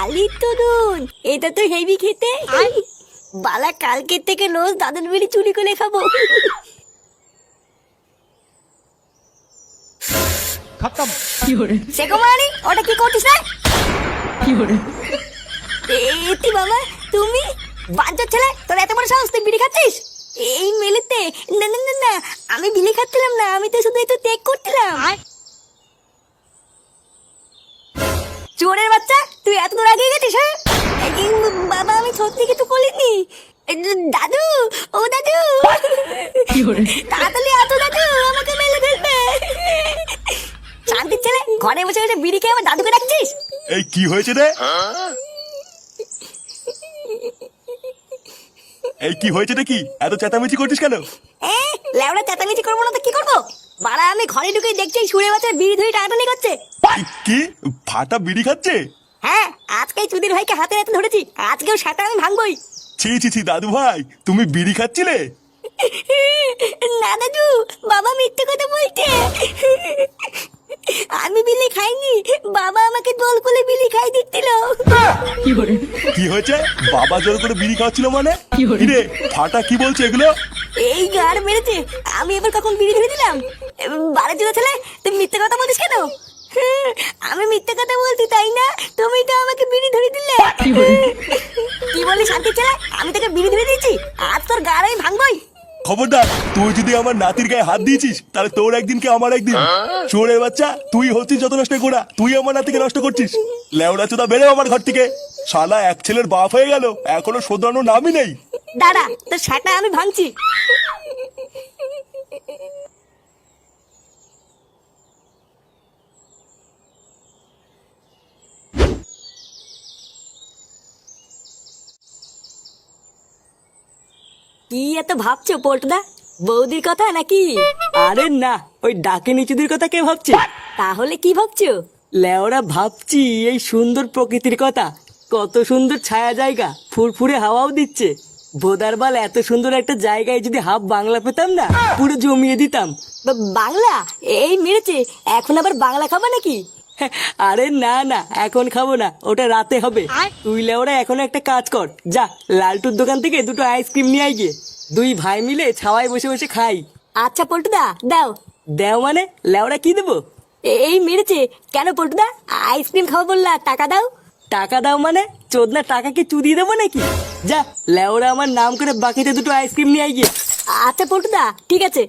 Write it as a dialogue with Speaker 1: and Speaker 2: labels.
Speaker 1: কালি তরুণ, এটা তো হেভি খেতে। বালা কালকের থেকে রোজ দাদুর বিড়ি চুরি করে খাবো।
Speaker 2: খতম।
Speaker 1: শেখমানি, ওটা কি করছিস রে? এতি বাবা, তুমি বাঞ্চোত ছেলে, তোর এত বড় সাহস, তুই বিড়ি খাচ্ছিস এই মেলেতে? না না না না, আমি বিড়ি খাচ্ছিলাম না, আমি তো শুধু একটু টেক করছিলাম। চোরের বাচ্চা, তুই এত দূর আগে গেছিস? হ্যাঁ বাবা, আমি সত্যি কিছু করিনি। দাদু, ও দাদু, তাড়াতাড়ি আসো দাদু, আমাকে মেলে ফেলবে। শান্তির ছেলে, ঘরে বসে বসে বিড়ি খেয়ে আমার দাদুকে ডাকছিস?
Speaker 3: এই কি হয়েছে রে? এই কি হয়েছে নাকি? এত চেঁচামেচি করছিস কেন?
Speaker 1: লেওড়া চেঁচামেচি করবো না তো কি করবো? বাড়া, আমি ঘরে ঢুকে দেখছি সুরে বাচ্চা বিড়ি ধরে টানাটানি করছে।
Speaker 3: কি ফাটা বিড়ি খাচ্ছে?
Speaker 1: হ্যাঁ, আজকেই চুদির ভাইকে হাতে হাতে ধরেছি, আজকেও সেটা আমি ভাঙবই।
Speaker 3: ছি ছি ছি দাদু ভাই, তুমি বিড়ি খাচ্ছিলে?
Speaker 1: না দাদু, বাবা মিথ্যে কথা বলছে। আমি বিলি খাইনি, বাবা আমাকে দোল করে বিলি খাই দিচ্ছিল।
Speaker 3: কি হয়েছে? বাবা জোর করে বিড়ি খাওয়াচ্ছিল মানে? কি রে ফাটা, কি বলছে এগুলো?
Speaker 1: এই গার মেরেছে, আমি এবার কখন বিড়ি ধরে দিলাম? বারে জোড়া ছেলে, তুমি মিথ্যে কথা বলছিস কেন? আমি মিথ্যে কথা বলছি তাই না? তুমি তো আমাকে বিড়ি ধরে দিলে। কি বলি শান্তি ছেলে, আমি তোকে বিড়ি ধরে দিয়েছি, আজ তোর গার আমি ভাঙবই।
Speaker 3: খবরদার, তুই যদি আমার নাতির গায়ে হাত দিয়েছিস তাহলে তোর একদিন কি আমার একদিন। চোরের বাচ্চা, তুই হচ্ছিস যত নষ্ট করা, তুই আমার নাতিকে নষ্ট করছিস। লেওড়া চোদা, বেরো আমার ঘর থেকে। শালা এক ছেলের বাপ হয়ে গেল, এখনো শোধরানোর নামই নেই।
Speaker 1: দাঁড়া, তোর সেটা আমি ভাঙছি। কি এত ভাবছো পল্টুদা? বৌদির কথা নাকি?
Speaker 2: আরে না, ওই ডাকে নিচুদের কথা কে ভাবছে?
Speaker 1: তাহলে কি ভাবছো?
Speaker 2: লেওরা ভাবছি এই সুন্দর প্রকৃতির কথা। কত সুন্দর ছায়া জায়গা, ফুরফুরে হাওয়াও দিচ্ছে। বোদারবাল, এত সুন্দর একটা জায়গায় যদি হাফ বাংলা পেতাম না, পুরো জমিয়ে দিতাম।
Speaker 1: বাংলা? এই মেরেছে, এখন আবার বাংলা খাবা নাকি?
Speaker 2: আরে না না, এখন খাবো না, ওটা রাতে হবে। তুই লেওরা এখন একটা কাজ কর, যা লালটুর দোকান থেকে দুটো আইসক্রিম নিয়ে আয় গিয়ে। দুই ভাই মিলে ছাওয়ায় বসে বসে খাই।
Speaker 1: আচ্ছা পল্টুদা, দাও।
Speaker 2: দেও মানে? লেওরা কি দেবো?
Speaker 1: এই মেরেছে, কেন পল্টুদা? আইসক্রিম খাবো বললা, টাকা দাও।
Speaker 2: টাকা দাও মানে? চোদনা, টাকা কি চুদিয়ে দেবো নাকি? যা লেওরা আমার নাম করে বাকিতে দুটো আইসক্রিম নিয়ে আয় গিয়ে।
Speaker 1: আচ্ছা পল্টুদা, ঠিক আছে।